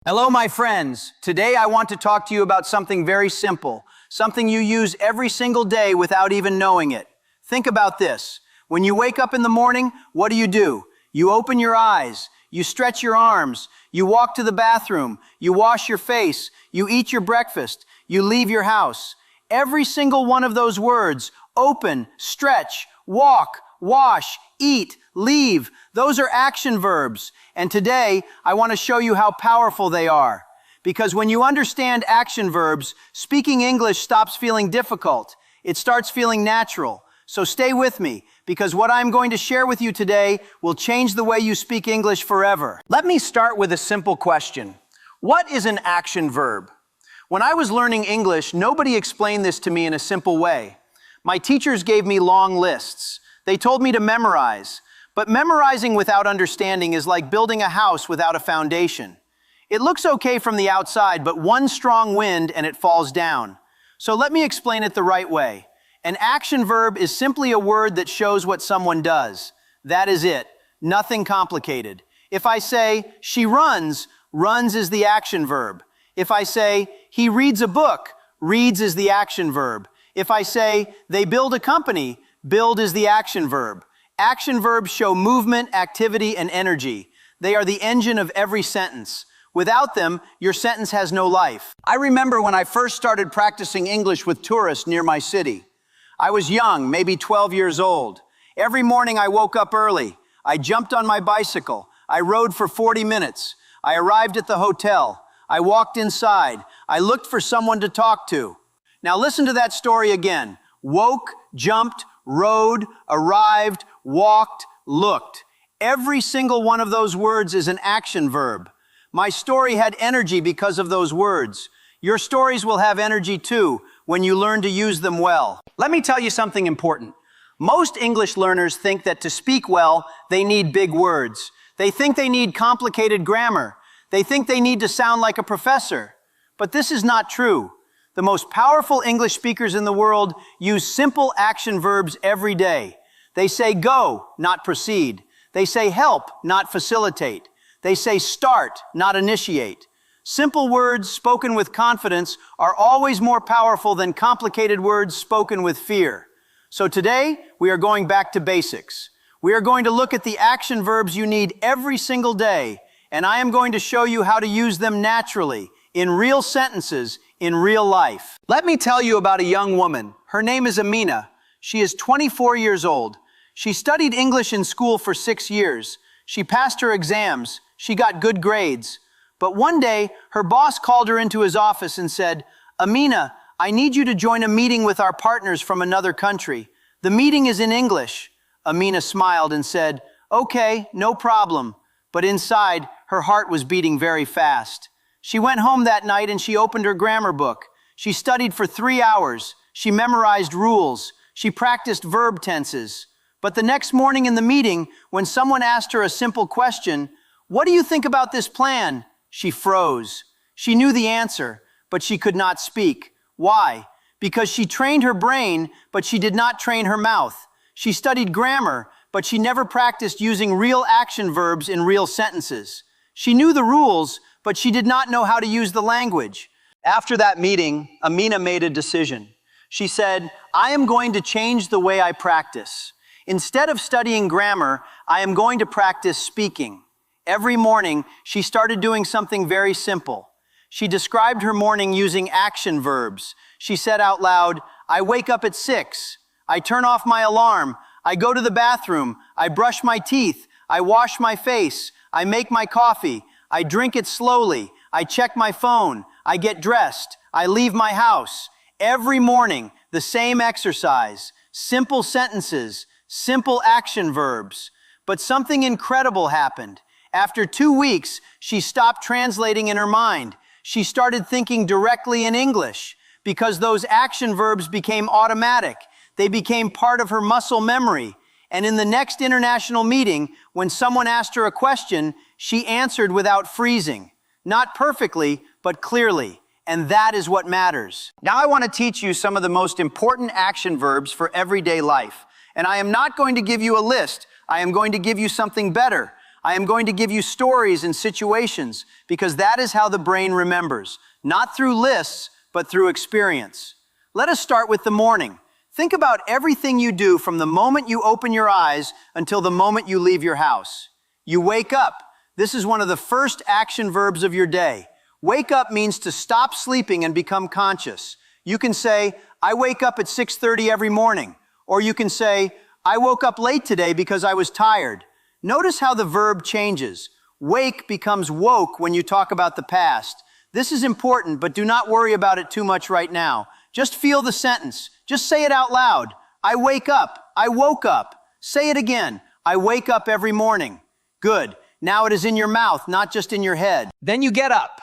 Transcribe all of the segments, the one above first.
Hello, my friends. Today I want to talk to you about something very simple, something you use every single day without even knowing it. Think about this. When you wake up in the morning, what do? You open your eyes, you stretch your arms, you walk to the bathroom, you wash your face, you eat your breakfast, you leave your house. Every single one of those words, open, stretch, walk, wash, eat, leave, those are action verbs. And today, I want to show you how powerful they are. Because when you understand action verbs, speaking English stops feeling difficult. It starts feeling natural. So stay with me, because what I'm going to share with you today will change the way you speak English forever. Let me start with a simple question. What is an action verb? When I was learning English, nobody explained this to me in a simple way. My teachers gave me long lists. They told me to memorize. But memorizing without understanding is like building a house without a foundation. It looks okay from the outside, but one strong wind and it falls down. So let me explain it the right way. An action verb is simply a word that shows what someone does. That is it. Nothing complicated. If I say, she runs, runs is the action verb. If I say, he reads a book, reads is the action verb. If I say, they build a company, build is the action verb. Action verbs show movement, activity, and energy. They are the engine of every sentence. Without them, your sentence has no life. I remember when I first started practicing English with tourists near my city. I was young, maybe 12 years old. Every morning I woke up early. I jumped on my bicycle. I rode for 40 minutes. I arrived at the hotel. I walked inside. I looked for someone to talk to. Now listen to that story again. Woke, jumped, rode, arrived, walked, looked. Every single one of those words is an action verb. My story had energy because of those words. Your stories will have energy too when you learn to use them well. Let me tell you something important. Most English learners think that to speak well, they need big words. They think they need complicated grammar. They think they need to sound like a professor. But this is not true. The most powerful English speakers in the world use simple action verbs every day. They say go, not proceed. They say help, not facilitate. They say start, not initiate. Simple words spoken with confidence are always more powerful than complicated words spoken with fear. So today, we are going back to basics. We are going to look at the action verbs you need every single day, and I am going to show you how to use them naturally, in real sentences, in real life. Let me tell you about a young woman. Her name is Amina. She is 24 years old. She studied English in school for 6 years. She passed her exams. She got good grades. But one day, her boss called her into his office and said, Amina, I need you to join a meeting with our partners from another country. The meeting is in English. Amina smiled and said, okay, no problem. But inside, her heart was beating very fast. She went home that night and she opened her grammar book. She studied for 3 hours. She memorized rules. She practiced verb tenses. But the next morning in the meeting, when someone asked her a simple question, what do you think about this plan? She froze. She knew the answer, but she could not speak. Why? Because she trained her brain, but she did not train her mouth. She studied grammar, but she never practiced using real action verbs in real sentences. She knew the rules, but she did not know how to use the language. After that meeting, Amina made a decision. She said, I am going to change the way I practice. Instead of studying grammar, I am going to practice speaking. Every morning, she started doing something very simple. She described her morning using action verbs. She said out loud, I wake up at 6. I turn off my alarm. I go to the bathroom. I brush my teeth. I wash my face. I make my coffee. I drink it slowly. I check my phone. I get dressed. I leave my house. Every morning, the same exercise. Simple sentences. Simple action verbs. But something incredible happened. After 2 weeks, she stopped translating in her mind. She started thinking directly in English because those action verbs became automatic. They became part of her muscle memory. And in the next international meeting, when someone asked her a question, she answered without freezing. Not perfectly, but clearly. And that is what matters. Now I want to teach you some of the most important action verbs for everyday life. And I am not going to give you a list. I am going to give you something better. I am going to give you stories and situations because that is how the brain remembers, not through lists, but through experience. Let us start with the morning. Think about everything you do from the moment you open your eyes until the moment you leave your house. You wake up. This is one of the first action verbs of your day. Wake up means to stop sleeping and become conscious. You can say, I wake up at 6:30 every morning. Or you can say, I woke up late today because I was tired. Notice how the verb changes. Wake becomes woke when you talk about the past. This is important, but do not worry about it too much right now. Just feel the sentence. Just say it out loud. I wake up. I woke up. Say it again. I wake up every morning. Good. Now it is in your mouth, not just in your head. Then you get up.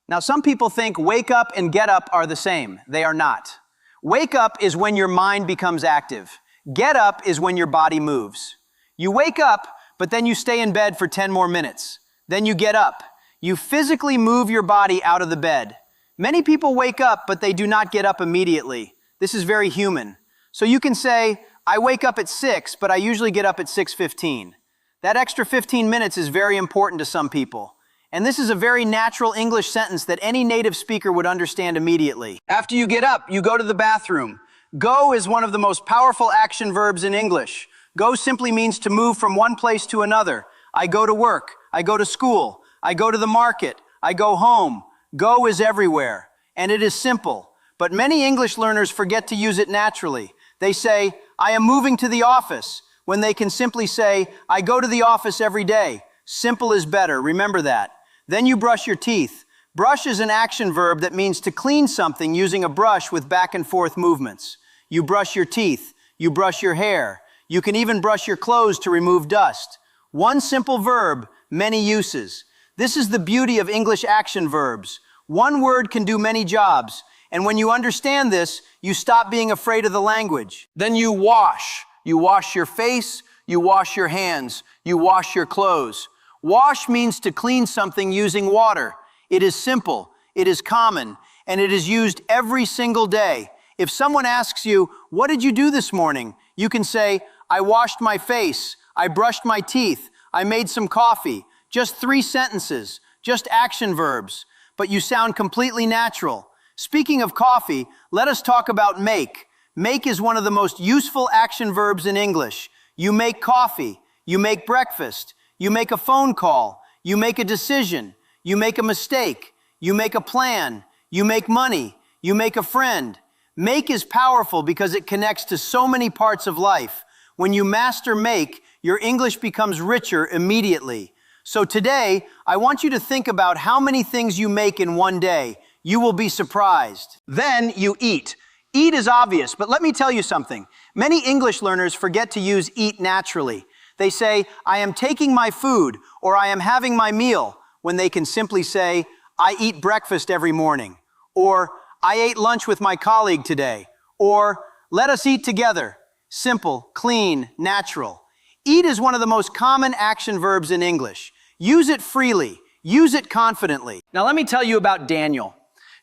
Now some people think wake up and get up are the same. They are not. Wake up is when your mind becomes active. Get up is when your body moves. You wake up, but then you stay in bed for 10 more minutes. Then you get up. You physically move your body out of the bed. Many people wake up, but they do not get up immediately. This is very human. So you can say, I wake up at 6, but I usually get up at 6:15. That extra 15 minutes is very important to some people. And this is a very natural English sentence that any native speaker would understand immediately. After you get up, you go to the bathroom. Go is one of the most powerful action verbs in English. Go simply means to move from one place to another. I go to work. I go to school. I go to the market. I go home. Go is everywhere. And it is simple. But many English learners forget to use it naturally. They say, I am moving to the office, when they can simply say, I go to the office every day. Simple is better. Remember that. Then you brush your teeth. Brush is an action verb that means to clean something using a brush with back and forth movements. You brush your teeth. You brush your hair. You can even brush your clothes to remove dust. One simple verb, many uses. This is the beauty of English action verbs. One word can do many jobs. And when you understand this, you stop being afraid of the language. Then you wash. You wash your face. You wash your hands. You wash your clothes. Wash means to clean something using water. It is simple. It is common. And it is used every single day. If someone asks you, what did you do this morning? You can say, I washed my face. I brushed my teeth. I made some coffee. Just 3 sentences. Just action verbs. But you sound completely natural. Speaking of coffee, let us talk about make. Make is one of the most useful action verbs in English. You make coffee. You make breakfast. You make a phone call. You make a decision. You make a mistake. You make a plan. You make money. You make a friend. Make is powerful because it connects to so many parts of life. When you master make, your English becomes richer immediately. So today, I want you to think about how many things you make in one day. You will be surprised. Then you eat. Eat is obvious, but let me tell you something. Many English learners forget to use eat naturally. They say, I am taking my food, or I am having my meal, when they can simply say, I eat breakfast every morning, or I ate lunch with my colleague today, or let us eat together. Simple, clean, natural. Eat is one of the most common action verbs in English. Use it freely. Use it confidently. Now let me tell you about Daniel.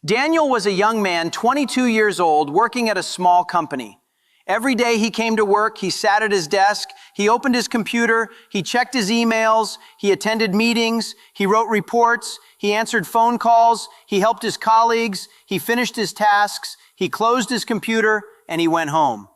Daniel was a young man, 22 years old, working at a small company. Every day he came to work, he sat at his desk, he opened his computer, he checked his emails, he attended meetings, he wrote reports, he answered phone calls, he helped his colleagues, he finished his tasks, he closed his computer, and he went home.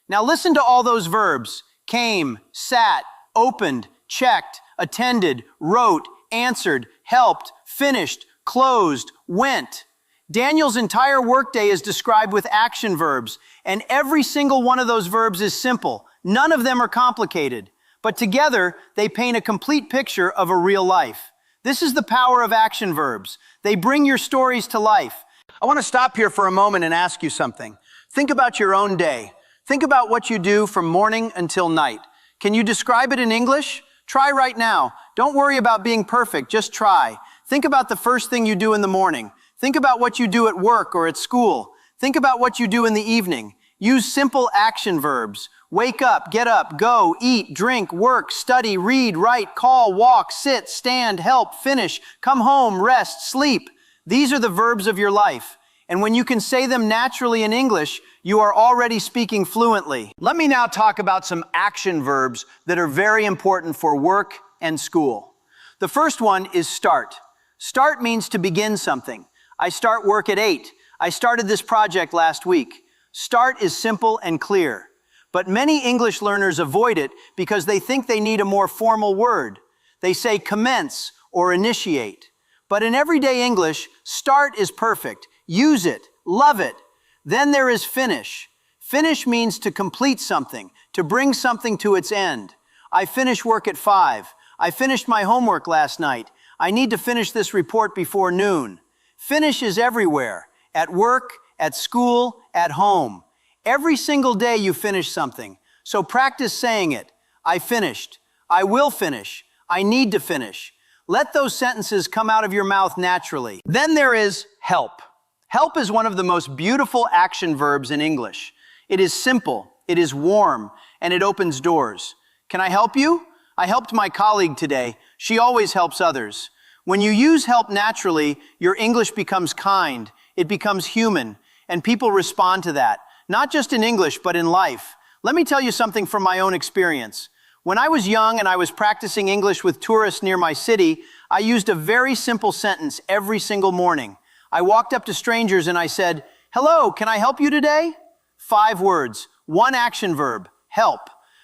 Now listen to all those verbs. Came, sat, opened, checked, attended, wrote, answered, helped, finished, closed, went. Daniel's entire workday is described with action verbs, and every single one of those verbs is simple. None of them are complicated, but together they paint a complete picture of a real life. This is the power of action verbs. They bring your stories to life. I want to stop here for a moment and ask you something. Think about your own day. Think about what you do from morning until night. Can you describe it in English? Try right now. Don't worry about being perfect, just try. Think about the first thing you do in the morning. Think about what you do at work or at school. Think about what you do in the evening. Use simple action verbs. Wake up, get up, go, eat, drink, work, study, read, write, call, walk, sit, stand, help, finish, come home, rest, sleep. These are the verbs of your life. And when you can say them naturally in English, you are already speaking fluently. Let me now talk about some action verbs that are very important for work and school. The first one is start. Start means to begin something. I start work at 8. I started this project last week. Start is simple and clear. But many English learners avoid it because they think they need a more formal word. They say commence or initiate. But in everyday English, start is perfect. Use it. Love it. Then there is finish. Finish means to complete something, to bring something to its end. I finish work at 5. I finished my homework last night. I need to finish this report before noon. Finish is everywhere. At work, at school, at home. Every single day you finish something. So practice saying it. I finished. I will finish. I need to finish. Let those sentences come out of your mouth naturally. Then there is help. Help is one of the most beautiful action verbs in English. It is simple, it is warm, and it opens doors. Can I help you? I helped my colleague today. She always helps others. When you use help naturally, your English becomes kind, it becomes human, and people respond to that. Not just in English, but in life. Let me tell you something from my own experience. When I was young and I was practicing English with tourists near my city, I used a very simple sentence every single morning. I walked up to strangers and I said, "Hello, can I help you today?" 5 words, 1 action verb, help.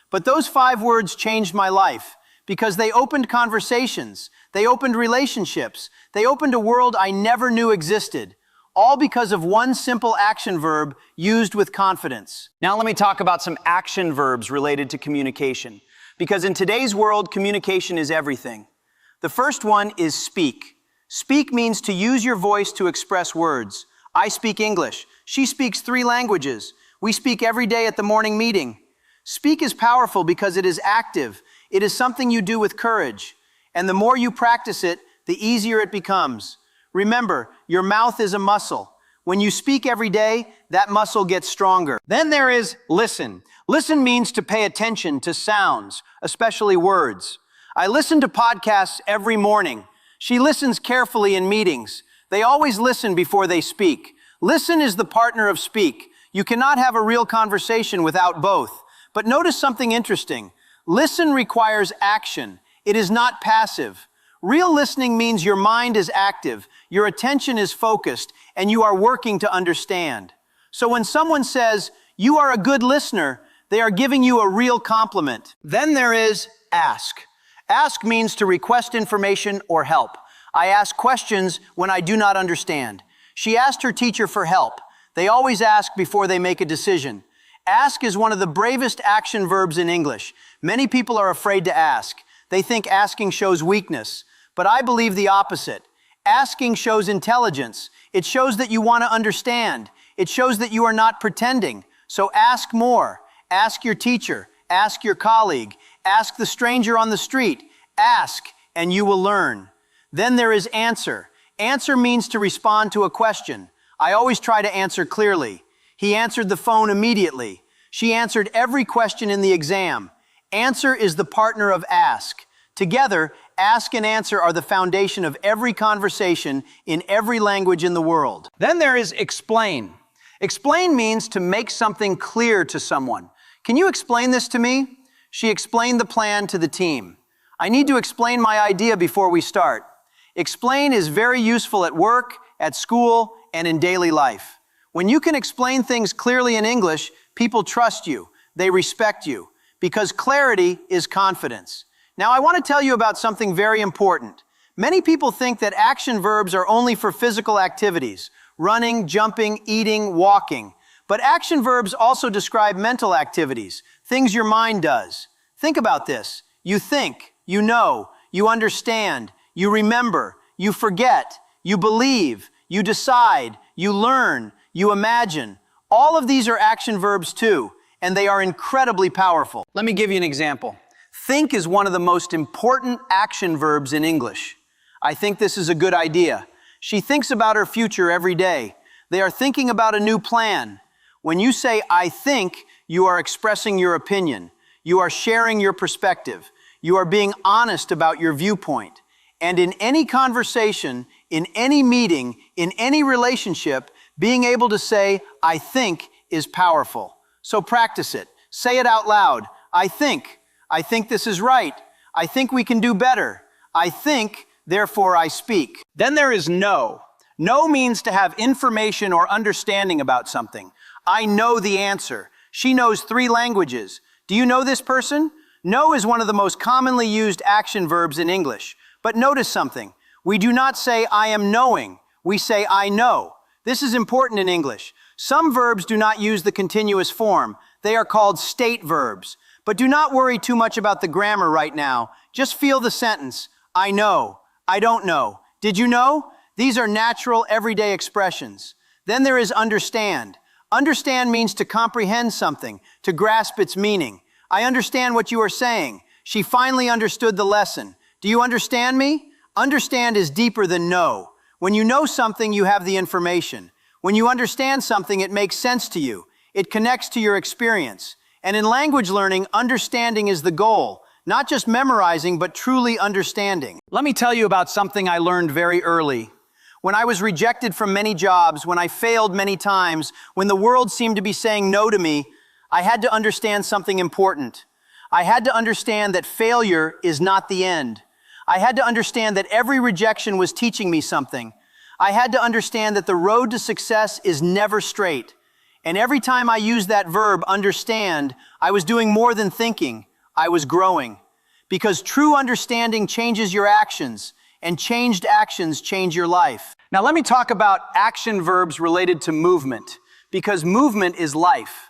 But those 5 words changed my life because they opened conversations, they opened relationships, they opened a world I never knew existed, all because of 1 simple action verb used with confidence. Now let me talk about some action verbs related to communication, because in today's world, communication is everything. The first one is speak. Speak means to use your voice to express words. I speak English. She speaks 3 languages. We speak every day at the morning meeting. Speak is powerful because it is active. It is something you do with courage. And the more you practice it, the easier it becomes. Remember, your mouth is a muscle. When you speak every day, that muscle gets stronger. Then there is listen. Listen means to pay attention to sounds, especially words. I listen to podcasts every morning. She listens carefully in meetings. They always listen before they speak. Listen is the partner of speak. You cannot have a real conversation without both. But notice something interesting. Listen requires action. It is not passive. Real listening means your mind is active, your attention is focused, and you are working to understand. So when someone says, "You are a good listener," they are giving you a real compliment. Then there is ask. Ask means to request information or help. I ask questions when I do not understand. She asked her teacher for help. They always ask before they make a decision. Ask is one of the bravest action verbs in English. Many people are afraid to ask. They think asking shows weakness. But I believe the opposite. Asking shows intelligence. It shows that you want to understand. It shows that you are not pretending. So ask more. Ask your teacher. Ask your colleague. Ask the stranger on the street. Ask, and you will learn. Then there is answer. Answer means to respond to a question. I always try to answer clearly. He answered the phone immediately. She answered every question in the exam. Answer is the partner of ask. Together, ask and answer are the foundation of every conversation in every language in the world. Then there is explain. Explain means to make something clear to someone. Can you explain this to me? She explained the plan to the team. I need to explain my idea before we start. Explain is very useful at work, at school, and in daily life. When you can explain things clearly in English, people trust you. They respect you. Because clarity is confidence. Now, I want to tell you about something very important. Many people think that action verbs are only for physical activities, running, jumping, eating, walking. But action verbs also describe mental activities, things your mind does. Think about this. You think, you know, you understand, you remember, you forget, you believe, you decide, you learn, you imagine. All of these are action verbs too, and they are incredibly powerful. Let me give you an example. Think is one of the most important action verbs in English. I think this is a good idea. She thinks about her future every day. They are thinking about a new plan. When you say, I think, you are expressing your opinion. You are sharing your perspective. You are being honest about your viewpoint. And in any conversation, in any meeting, in any relationship, being able to say, I think, is powerful. So practice it. Say it out loud. I think this is right. I think we can do better. I think, therefore I speak. Then there is know. Know means to have information or understanding about something. I know the answer. She knows 3 languages. Do you know this person? Know is one of the most commonly used action verbs in English. But notice something. We do not say I am knowing. We say I know. This is important in English. Some verbs do not use the continuous form. They are called state verbs. But do not worry too much about the grammar right now. Just feel the sentence. I know. I don't know. Did you know? These are natural, everyday expressions. Then there is understand. Understand means to comprehend something, to grasp its meaning. I understand what you are saying. She finally understood the lesson. Do you understand me? Understand is deeper than know. When you know something, you have the information. When you understand something, it makes sense to you. It connects to your experience. And in language learning, understanding is the goal. Not just memorizing, but truly understanding. Let me tell you about something I learned very early. When I was rejected from many jobs, when I failed many times, when the world seemed to be saying no to me, I had to understand something important. I had to understand that failure is not the end. I had to understand that every rejection was teaching me something. I had to understand that the road to success is never straight. And every time I used that verb, understand, I was doing more than thinking. I was growing. Because true understanding changes your actions, and changed actions change your life. Now let me talk about action verbs related to movement, because movement is life.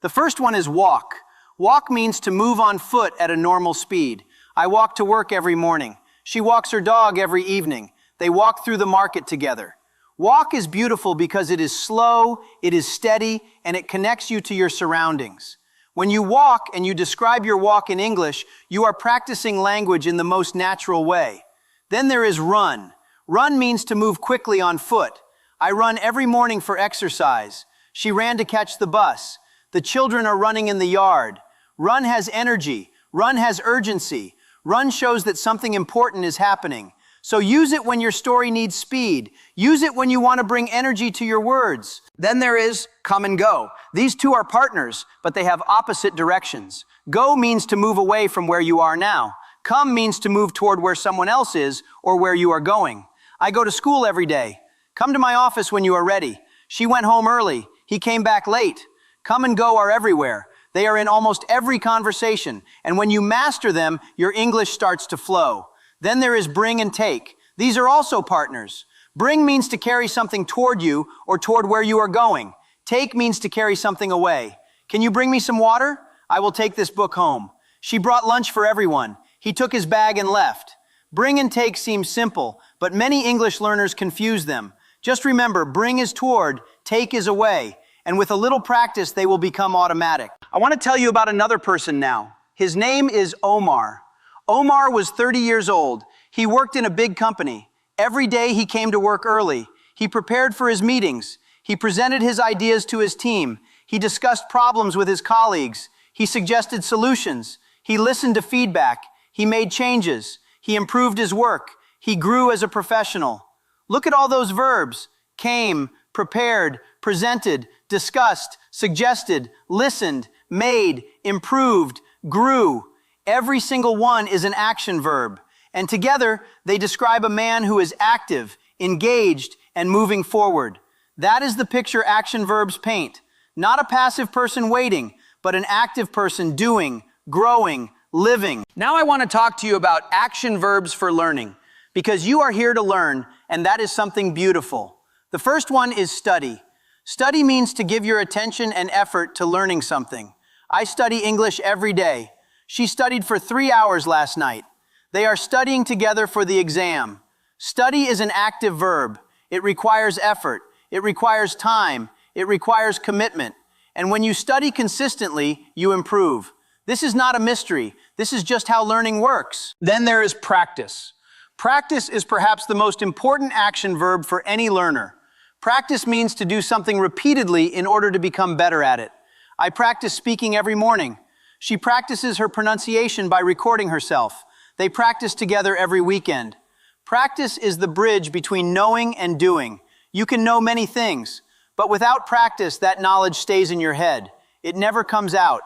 The first one is walk. Walk means to move on foot at a normal speed. I walk to work every morning. She walks her dog every evening. They walk through the market together. Walk is beautiful because it is slow, it is steady, and it connects you to your surroundings. When you walk and you describe your walk in English, you are practicing language in the most natural way. Then there is run. Run means to move quickly on foot. I run every morning for exercise. She ran to catch the bus. The children are running in the yard. Run has energy. Run has urgency. Run shows that something important is happening. So use it when your story needs speed. Use it when you want to bring energy to your words. Then there is come and go. These two are partners, but they have opposite directions. Go means to move away from where you are now. Come means to move toward where someone else is or where you are going. I go to school every day. Come to my office when you are ready. She went home early. He came back late. Come and go are everywhere. They are in almost every conversation. And when you master them, your English starts to flow. Then there is bring and take. These are also partners. Bring means to carry something toward you or toward where you are going. Take means to carry something away. Can you bring me some water? I will take this book home. She brought lunch for everyone. He took his bag and left. Bring and take seem simple, but many English learners confuse them. Just remember, bring is toward, take is away. And with a little practice, they will become automatic. I want to tell you about another person now. His name is Omar. Omar was 30 years old. He worked in a big company. Every day he came to work early. He prepared for his meetings. He presented his ideas to his team. He discussed problems with his colleagues. He suggested solutions. He listened to feedback. He made changes. He improved his work. He grew as a professional. Look at all those verbs. Came, prepared, presented, discussed, suggested, listened, made, improved, grew. Every single one is an action verb. And together, they describe a man who is active, engaged, and moving forward. That is the picture action verbs paint. Not a passive person waiting, but an active person doing, growing, living. Now I want to talk to you about action verbs for learning, because you are here to learn, and that is something beautiful. The first one is study. Study means to give your attention and effort to learning something. I study English every day. She studied for 3 hours last night. They are studying together for the exam. Study is an active verb. It requires effort. It requires time. It requires commitment. And when you study consistently, you improve. This is not a mystery. This is just how learning works. Then there is practice. Practice is perhaps the most important action verb for any learner. Practice means to do something repeatedly in order to become better at it. I practice speaking every morning. She practices her pronunciation by recording herself. They practice together every weekend. Practice is the bridge between knowing and doing. You can know many things, but without practice, that knowledge stays in your head. It never comes out.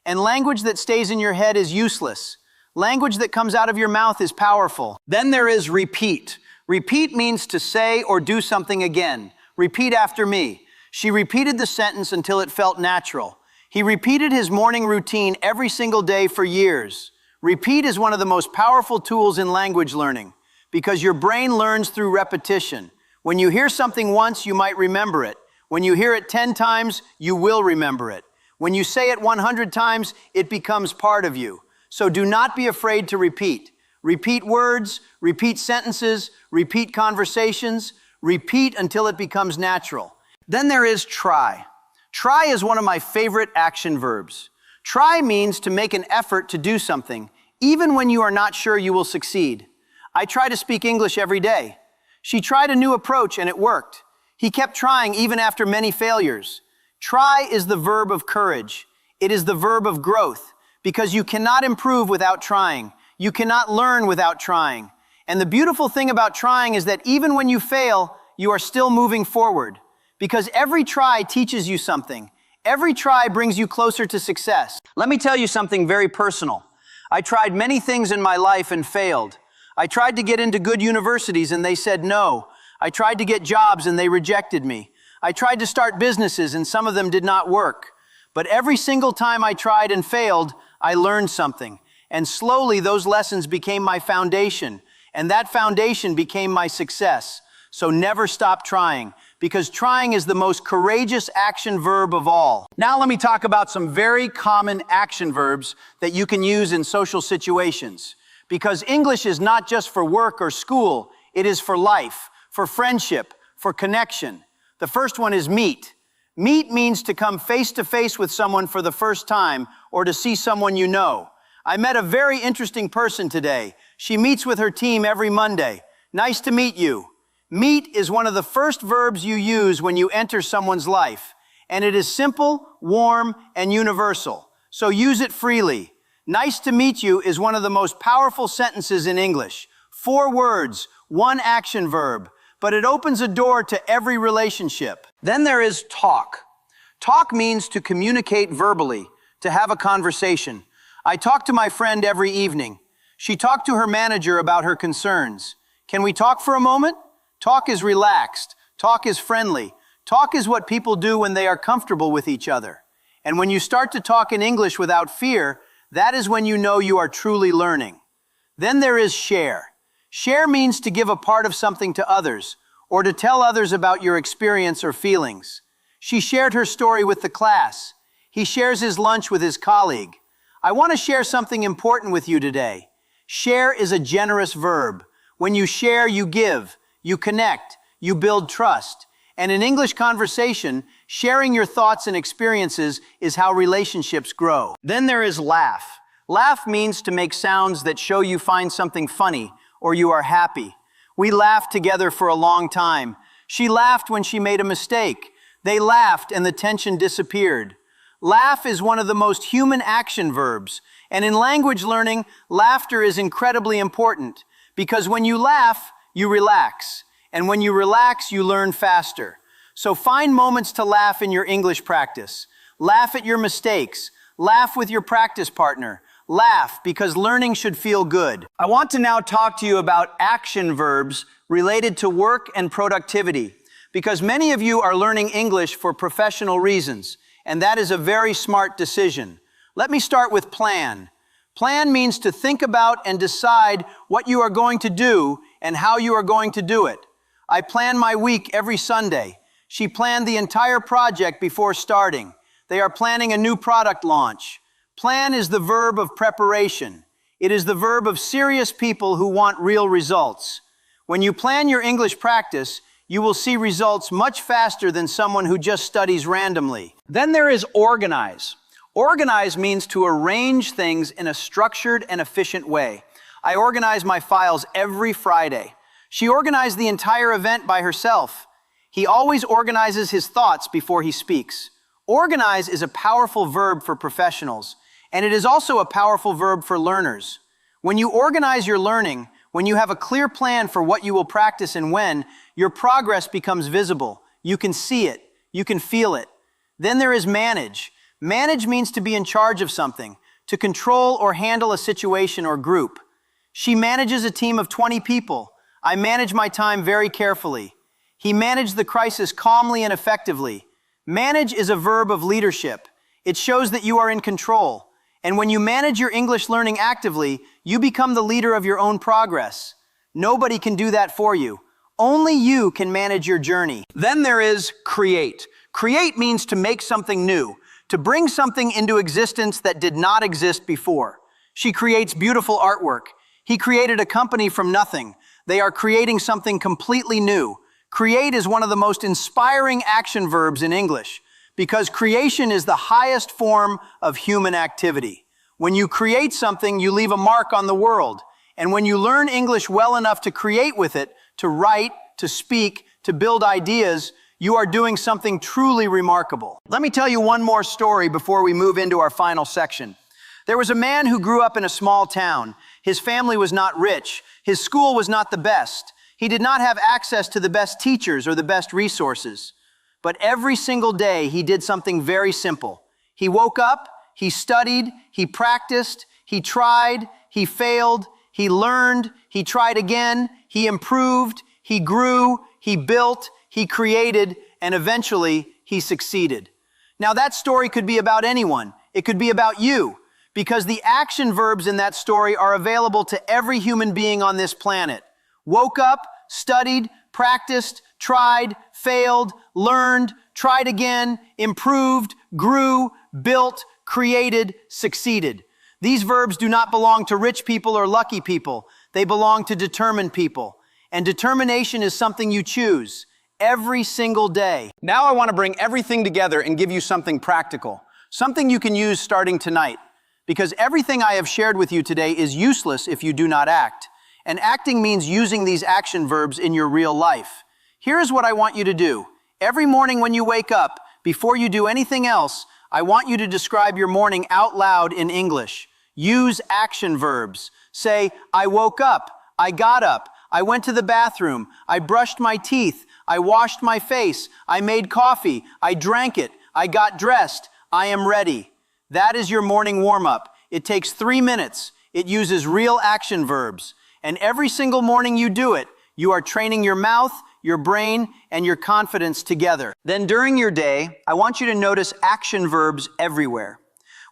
And language that stays in your head is useless. Language that comes out of your mouth is powerful. Then there is repeat. Repeat means to say or do something again. Repeat after me. She repeated the sentence until it felt natural. He repeated his morning routine every single day for years. Repeat is one of the most powerful tools in language learning because your brain learns through repetition. When you hear something once, you might remember it. When you hear it 10 times, you will remember it. When you say it 100 times, it becomes part of you. So do not be afraid to repeat. Repeat words, repeat sentences, repeat conversations, repeat until it becomes natural. Then there is try. Try is one of my favorite action verbs. Try means to make an effort to do something, even when you are not sure you will succeed. I try to speak English every day. She tried a new approach and it worked. He kept trying even after many failures. Try is the verb of courage. It is the verb of growth because you cannot improve without trying. You cannot learn without trying. And the beautiful thing about trying is that even when you fail, you are still moving forward because every try teaches you something. Every try brings you closer to success. Let me tell you something very personal. I tried many things in my life and failed. I tried to get into good universities and they said no. I tried to get jobs and they rejected me. I tried to start businesses and some of them did not work. But every single time I tried and failed, I learned something. And slowly those lessons became my foundation. And that foundation became my success. So never stop trying, because trying is the most courageous action verb of all. Now let me talk about some very common action verbs that you can use in social situations. Because English is not just for work or school, it is for life, for friendship, for connection. The first one is meet. Meet means to come face to face with someone for the first time or to see someone you know. I met a very interesting person today. She meets with her team every Monday. Nice to meet you. Meet is one of the first verbs you use when you enter someone's life, and it is simple, warm, and universal. So use it freely. Nice to meet you is one of the most powerful sentences in English. 4 words, 1 action verb, but it opens a door to every relationship. Then there is talk. Talk means to communicate verbally, to have a conversation. I talk to my friend every evening. She talked to her manager about her concerns. Can we talk for a moment? Talk is relaxed. Talk is friendly. Talk is what people do when they are comfortable with each other. And when you start to talk in English without fear, that is when you know you are truly learning. Then there is share. Share means to give a part of something to others, or to tell others about your experience or feelings. She shared her story with the class. He shares his lunch with his colleague. I want to share something important with you today. Share is a generous verb. When you share, you give. You connect, you build trust. And in English conversation, sharing your thoughts and experiences is how relationships grow. Then there is laugh. Laugh means to make sounds that show you find something funny or you are happy. We laughed together for a long time. She laughed when she made a mistake. They laughed and the tension disappeared. Laugh is one of the most human action verbs. And in language learning, laughter is incredibly important because when you laugh, you relax. And when you relax, you learn faster. So find moments to laugh in your English practice. Laugh at your mistakes. Laugh with your practice partner. Laugh because learning should feel good. I want to now talk to you about action verbs related to work and productivity because many of you are learning English for professional reasons, and that is a very smart decision. Let me start with plan. Plan means to think about and decide what you are going to do and how you are going to do it. I plan my week every Sunday. She planned the entire project before starting. They are planning a new product launch. Plan is the verb of preparation. It is the verb of serious people who want real results. When you plan your English practice, you will see results much faster than someone who just studies randomly. Then there is organize. Organize means to arrange things in a structured and efficient way. I organize my files every Friday. She organized the entire event by herself. He always organizes his thoughts before he speaks. Organize is a powerful verb for professionals, and it is also a powerful verb for learners. When you organize your learning, when you have a clear plan for what you will practice and when, your progress becomes visible. You can see it. You can feel it. Then there is manage. Manage means to be in charge of something, to control or handle a situation or group. She manages a team of 20 people. I manage my time very carefully. He managed the crisis calmly and effectively. Manage is a verb of leadership. It shows that you are in control. And when you manage your English learning actively, you become the leader of your own progress. Nobody can do that for you. Only you can manage your journey. Then there is create. Create means to make something new, to bring something into existence that did not exist before. She creates beautiful artwork. He created a company from nothing. They are creating something completely new. Create is one of the most inspiring action verbs in English because creation is the highest form of human activity. When you create something, you leave a mark on the world. And when you learn English well enough to create with it, to write, to speak, to build ideas, you are doing something truly remarkable. Let me tell you one more story before we move into our final section. There was a man who grew up in a small town. His family was not rich. His school was not the best. He did not have access to the best teachers or the best resources. But every single day, he did something very simple. He woke up, he studied, he practiced, he tried, he failed, he learned, he tried again, he improved, he grew, he built, he created, and eventually he succeeded. Now that story could be about anyone. It could be about you, because the action verbs in that story are available to every human being on this planet. Woke up, studied, practiced, tried, failed, learned, tried again, improved, grew, built, created, succeeded. These verbs do not belong to rich people or lucky people. They belong to determined people. And determination is something you choose every single day. Now I want to bring everything together and give you something practical, something you can use starting tonight. Because everything I have shared with you today is useless if you do not act. And acting means using these action verbs in your real life. Here's what I want you to do. Every morning when you wake up, before you do anything else, I want you to describe your morning out loud in English. Use action verbs. Say, I woke up, I got up, I went to the bathroom, I brushed my teeth, I washed my face, I made coffee, I drank it, I got dressed, I am ready. That is your morning warm-up. It takes 3 minutes. It uses real action verbs. And every single morning you do it, you are training your mouth, your brain, and your confidence together. Then during your day, I want you to notice action verbs everywhere.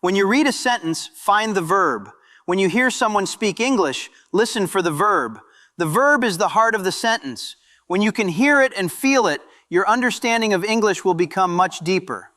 When you read a sentence, find the verb. When you hear someone speak English, listen for the verb. The verb is the heart of the sentence. When you can hear it and feel it, your understanding of English will become much deeper.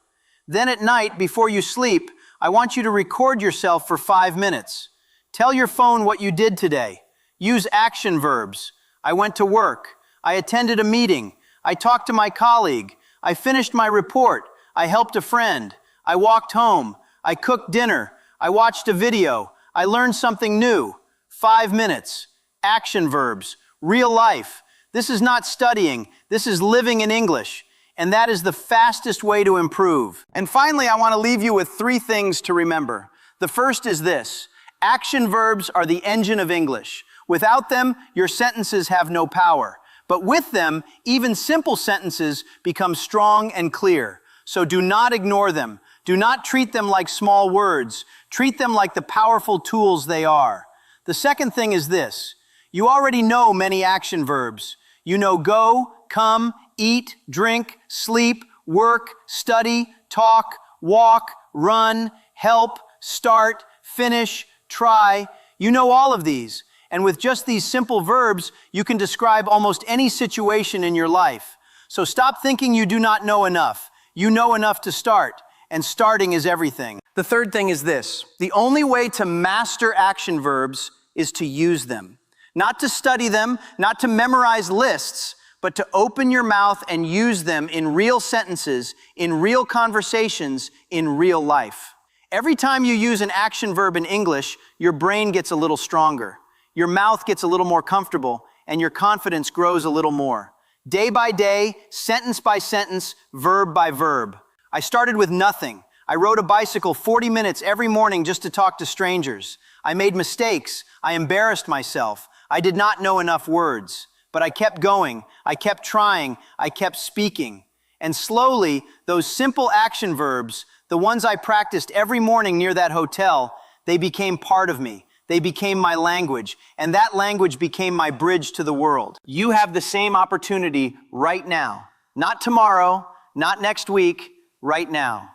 Then at night, before you sleep, I want you to record yourself for 5 minutes. Tell your phone what you did today. Use action verbs. I went to work. I attended a meeting. I talked to my colleague. I finished my report. I helped a friend. I walked home. I cooked dinner. I watched a video. I learned something new. 5 minutes. Action verbs. Real life. This is not studying. This is living in English. And that is the fastest way to improve. And finally, I want to leave you with 3 things to remember. The first is this. Action verbs are the engine of English. Without them, your sentences have no power. But with them, even simple sentences become strong and clear. So do not ignore them. Do not treat them like small words. Treat them like the powerful tools they are. The second thing is this. You already know many action verbs. You know go, come, eat, drink, sleep, work, study, talk, walk, run, help, start, finish, try. You know all of these. And with just these simple verbs, you can describe almost any situation in your life. So stop thinking you do not know enough. You know enough to start, and starting is everything. The third thing is this. The only way to master action verbs is to use them. Not to study them, not to memorize lists, but to open your mouth and use them in real sentences, in real conversations, in real life. Every time you use an action verb in English, your brain gets a little stronger. Your mouth gets a little more comfortable, and your confidence grows a little more. Day by day, sentence by sentence, verb by verb. I started with nothing. I rode a bicycle 40 minutes every morning just to talk to strangers. I made mistakes. I embarrassed myself. I did not know enough words. But I kept going. I kept trying. I kept speaking. And slowly, those simple action verbs, the ones I practiced every morning near that hotel, They became part of me. They became my language, and that language became my bridge to the world. You have the same opportunity right now. Not tomorrow, not next week, right now.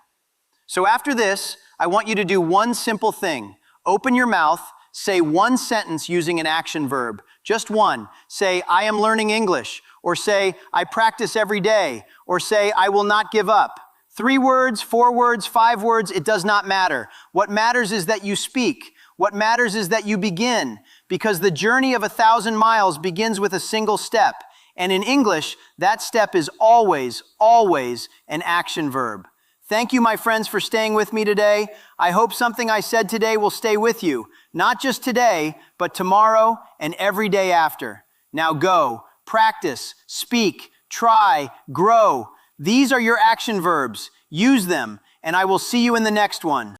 So after this, I want you to do one simple thing. Open your mouth, say one sentence using an action verb. Just one. Say, I am learning English, or say, I practice every day, or say, I will not give up. 3 words, 4 words, 5 words, it does not matter. What matters is that you speak. What matters is that you begin, because the journey of 1,000 miles begins with a single step. And in English, that step is always, always an action verb. Thank you, my friends, for staying with me today. I hope something I said today will stay with you, not just today, but tomorrow and every day after. Now go, practice, speak, try, grow. These are your action verbs. Use them, and I will see you in the next one.